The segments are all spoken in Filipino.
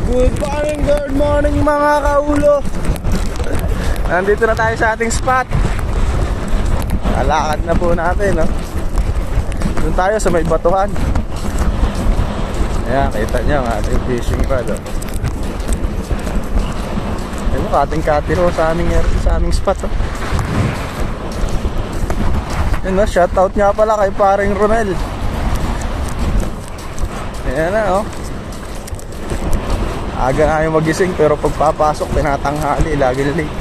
Good morning mga kaulo. Nandito na tayo sa ating spot. Lalakad na po natin, no? Doon tayo sa may batuhan. Ayan, kita nyo ang ating fishing rod, oh. Ayun, kating-katiro sa aming spot, oh. Yun, no? Shoutout nga pala kay paring Ronel. Ayan na, oh. Aga nga yung magising, pero pagpapasok tinatanghali, lagi late.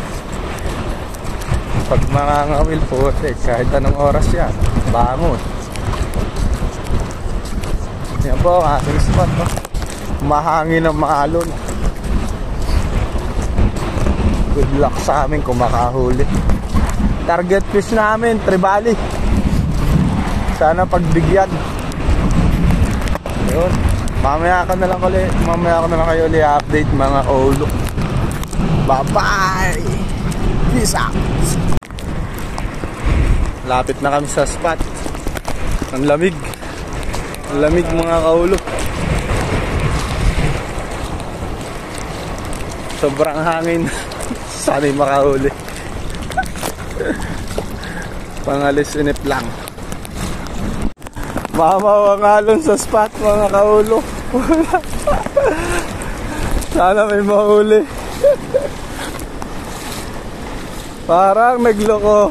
Pag makangawil po, kahit anong oras yan, bangon. Yan po ang ating spot, no? Mahangin ang maalon. Good luck sa amin kung makahuli. Target fish namin, tribali. Sana pagbigyan. Yun. Mamaya ko na lang kayo ulit update mga ulo. Bye bye. Peace out. Lapit na kami sa spot. Ang lamig. Ang lamig mga kaulo. Sobrang hangin. Sana'y makahuli. Pangalis inip lang. Mamawang alon sa spot mga kaulo. Sana may mahuli. Parang nagloko.